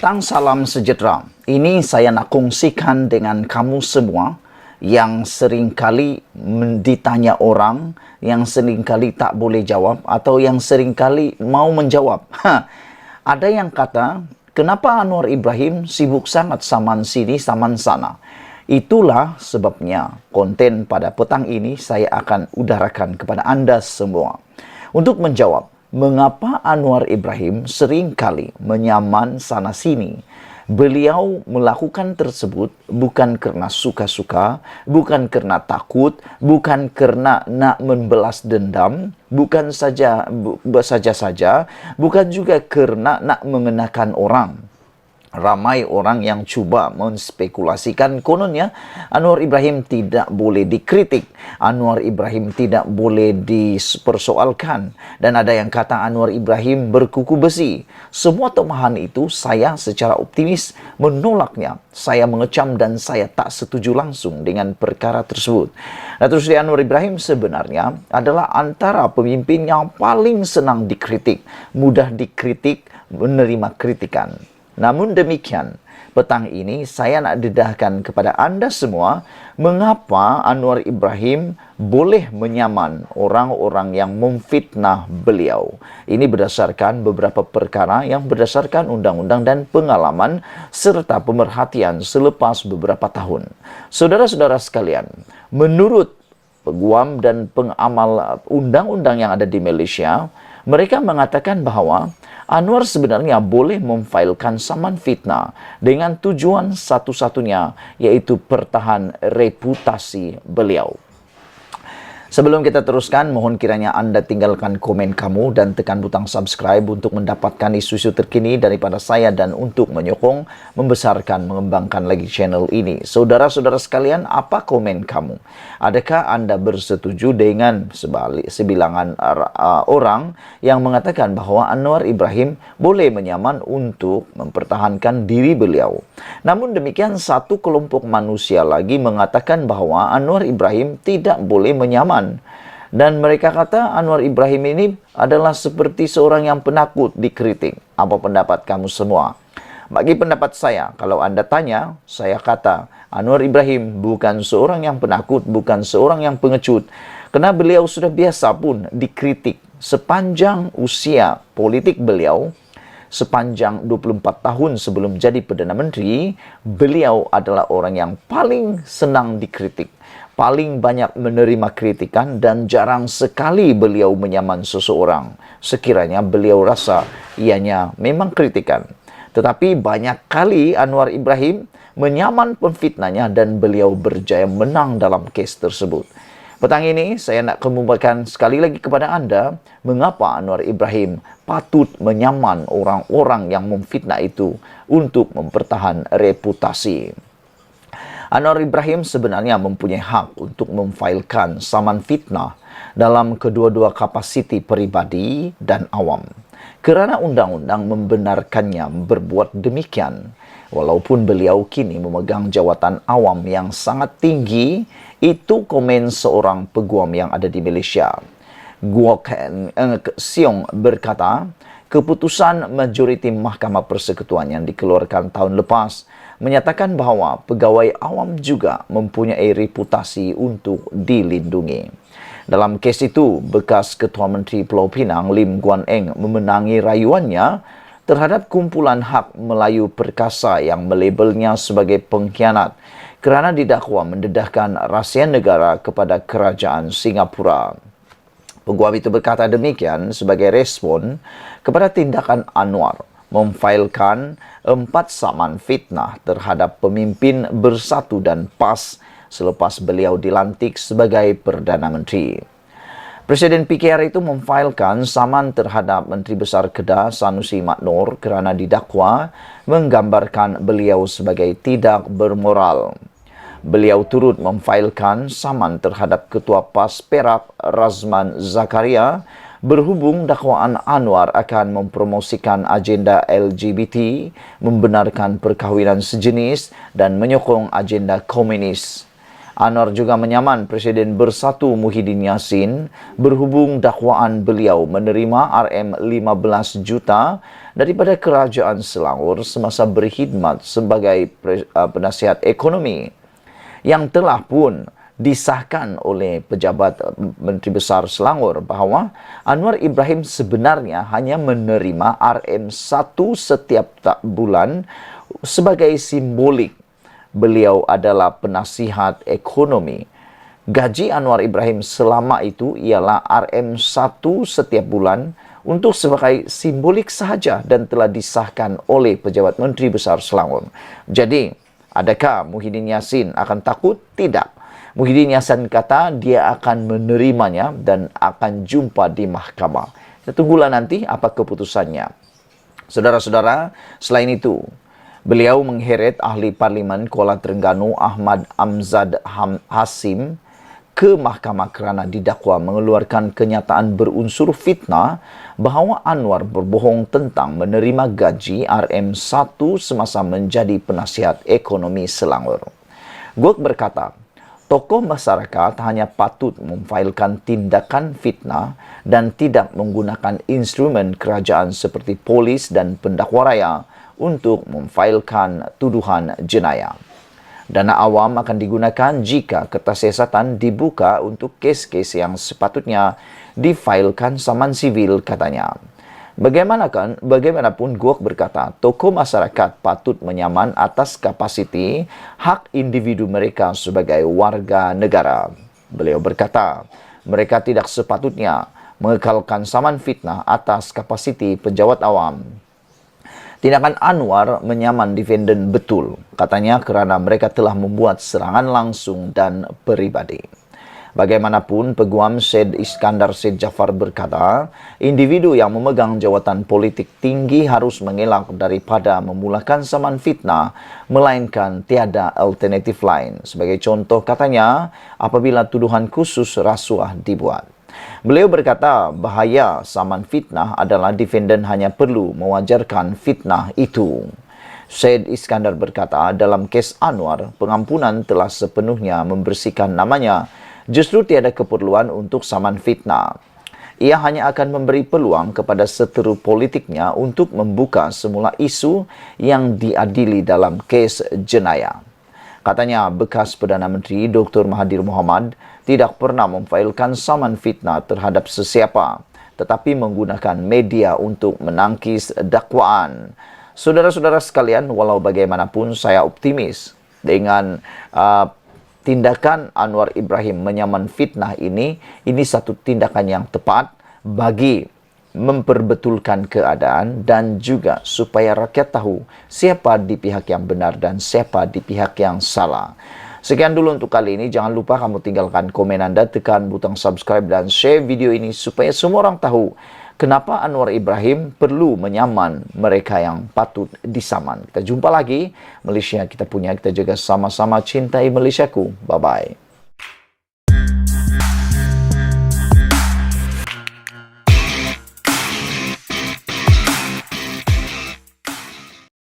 petang, salam sejahtera. Ini saya nak kongsikan dengan kamu semua yang seringkali ditanya orang, yang seringkali tak boleh jawab, atau yang seringkali mau menjawab. Ada yang kata, kenapa Anwar Ibrahim sibuk sangat saman sini, saman sana? Itulah sebabnya konten pada petang ini saya akan udarakan kepada Anda semua. Untuk menjawab, mengapa Anwar Ibrahim seringkali menyaman sana-sini? Beliau melakukan tersebut bukan karena suka-suka, bukan karena takut, bukan karena nak membalas dendam, bukan saja, bukan juga karena nak mengenakan orang. Ramai orang yang cuba menspekulasikan kononnya Anwar Ibrahim tidak boleh dikritik, Anwar Ibrahim tidak boleh dipersoalkan, dan ada yang kata Anwar Ibrahim berkuku besi. Semua tomahan itu saya secara optimis menolaknya. Saya mengecam dan saya tak setuju langsung dengan perkara tersebut. Datuk Seri Anwar Ibrahim sebenarnya adalah antara pemimpin yang paling senang dikritik, mudah dikritik, menerima kritikan. Namun demikian, petang ini saya nak dedahkan kepada anda semua mengapa Anwar Ibrahim boleh menyaman orang-orang yang memfitnah beliau. Ini berdasarkan beberapa perkara yang berdasarkan undang-undang dan pengalaman serta pemerhatian selepas beberapa tahun. Saudara-saudara sekalian, menurut peguam dan pengamal undang-undang yang ada di Malaysia, mereka mengatakan bahawa Anwar sebenarnya boleh memfailkan saman fitnah dengan tujuan satu-satunya, yaitu pertahan reputasi beliau. Sebelum kita teruskan, mohon kiranya anda tinggalkan komen kamu dan tekan butang subscribe untuk mendapatkan isu-isu terkini daripada saya dan untuk menyokong, membesarkan, mengembangkan lagi channel ini. Saudara-saudara sekalian, apa komen kamu? Adakah anda bersetuju dengan sebilangan orang yang mengatakan bahawa Anwar Ibrahim boleh menyaman untuk mempertahankan diri beliau? Namun demikian, satu kelompok manusia lagi mengatakan bahawa Anwar Ibrahim tidak boleh menyaman. Dan mereka kata Anwar Ibrahim ini adalah seperti seorang yang penakut dikritik. Apa pendapat kamu semua? Bagi pendapat saya, kalau anda tanya, saya kata Anwar Ibrahim bukan seorang yang penakut, bukan seorang yang pengecut. Kerana beliau sudah biasa pun dikritik sepanjang usia politik beliau. Sepanjang 24 tahun sebelum jadi Perdana Menteri, beliau adalah orang yang paling senang dikritik, paling banyak menerima kritikan, dan jarang sekali beliau menyaman seseorang sekiranya beliau rasa ianya memang kritikan. Tetapi banyak kali Anwar Ibrahim menyaman pemfitnahnya dan beliau berjaya menang dalam kes tersebut. Petang ini saya nak kemukakan sekali lagi kepada anda mengapa Anwar Ibrahim patut menyaman orang-orang yang memfitnah itu untuk mempertahan reputasi. Anwar Ibrahim sebenarnya mempunyai hak untuk memfailkan saman fitnah dalam kedua-dua kapasiti peribadi dan awam. Kerana undang-undang membenarkannya berbuat demikian. Walaupun beliau kini memegang jawatan awam yang sangat tinggi, itu komen seorang peguam yang ada di Malaysia. Guok Siong berkata, keputusan majoriti Mahkamah Persekutuan yang dikeluarkan tahun lepas menyatakan bahawa pegawai awam juga mempunyai reputasi untuk dilindungi. Dalam kes itu, bekas Ketua Menteri Pulau Pinang Lim Guan Eng memenangi rayuannya terhadap kumpulan Hak Melayu Perkasa yang melabelnya sebagai pengkhianat kerana didakwa mendedahkan rahsia negara kepada kerajaan Singapura. Peguam itu berkata demikian sebagai respon kepada tindakan Anwar memfailkan 4 saman fitnah terhadap pemimpin Bersatu dan PAS selepas beliau dilantik sebagai Perdana Menteri. Presiden PKR itu memfailkan saman terhadap Menteri Besar Kedah Sanusi Mat Noor kerana didakwa menggambarkan beliau sebagai tidak bermoral. Beliau turut memfailkan saman terhadap Ketua PAS Perak Razman Zakaria berhubung dakwaan Anwar akan mempromosikan agenda LGBT, membenarkan perkahwinan sejenis dan menyokong agenda komunis. Anwar juga menyaman Presiden Bersatu Muhyiddin Yassin berhubung dakwaan beliau menerima RM15 juta daripada Kerajaan Selangor semasa berkhidmat sebagai penasihat ekonomi yang telah pun disahkan oleh pejabat Menteri Besar Selangor bahawa Anwar Ibrahim sebenarnya hanya menerima RM1 setiap bulan sebagai simbolik beliau adalah penasihat ekonomi. Gaji Anwar Ibrahim selama itu ialah RM1 setiap bulan untuk sebagai simbolik sahaja dan telah disahkan oleh pejabat Menteri Besar Selangor. Jadi, adakah Muhyiddin Yassin akan takut? Tidak. Muhyiddin Yassin kata dia akan menerimanya dan akan jumpa di mahkamah. Kita tunggulah nanti apa keputusannya. Saudara-saudara, selain itu, beliau mengheret ahli Parlimen Kuala Terengganu Ahmad Amzad Hasim ke mahkamah kerana didakwa mengeluarkan kenyataan berunsur fitnah bahawa Anwar berbohong tentang menerima gaji RM1 semasa menjadi penasihat ekonomi Selangor. Guok berkata, tokoh masyarakat hanya patut memfailkan tindakan fitnah dan tidak menggunakan instrumen kerajaan seperti polis dan pendakwa raya untuk memfailkan tuduhan jenayah. Dana awam akan digunakan jika kertas siasatan dibuka untuk kes-kes yang sepatutnya difailkan saman sivil, katanya. Bagaimanapun Guok berkata, tokoh masyarakat patut menyaman atas kapasiti hak individu mereka sebagai warga negara. Beliau berkata, mereka tidak sepatutnya mengekalkan saman fitnah atas kapasiti pejabat awam. Tindakan Anwar menyaman defendant betul, katanya, kerana mereka telah membuat serangan langsung dan peribadi. Bagaimanapun, Peguam Syed Iskandar Syed Jaafar berkata, individu yang memegang jawatan politik tinggi harus mengelak daripada memulakan saman fitnah, melainkan tiada alternatif lain. Sebagai contoh, katanya, apabila tuduhan khusus rasuah dibuat. Beliau berkata bahaya saman fitnah adalah defendant hanya perlu mewajarkan fitnah itu. Syed Iskandar berkata dalam kes Anwar, pengampunan telah sepenuhnya membersihkan namanya. Justru tiada keperluan untuk saman fitnah. Ia hanya akan memberi peluang kepada seteru politiknya untuk membuka semula isu yang diadili dalam kes jenayah. Katanya, bekas Perdana Menteri Dr. Mahathir Mohamad tidak pernah memfailkan saman fitnah terhadap sesiapa, tetapi menggunakan media untuk menangkis dakwaan. Saudara-saudara sekalian, walau bagaimanapun saya optimis dengan tindakan Anwar Ibrahim menyaman fitnah ini satu tindakan yang tepat bagi memperbetulkan keadaan dan juga supaya rakyat tahu siapa di pihak yang benar dan siapa di pihak yang salah. Sekian dulu untuk kali ini. Jangan lupa kamu tinggalkan komen Anda, tekan butang subscribe dan share video ini supaya semua orang tahu kenapa Anwar Ibrahim perlu menyaman mereka yang patut disaman. Kita jumpa lagi. Malaysia kita punya, kita jaga sama-sama cintai Malaysiaku. Bye-bye.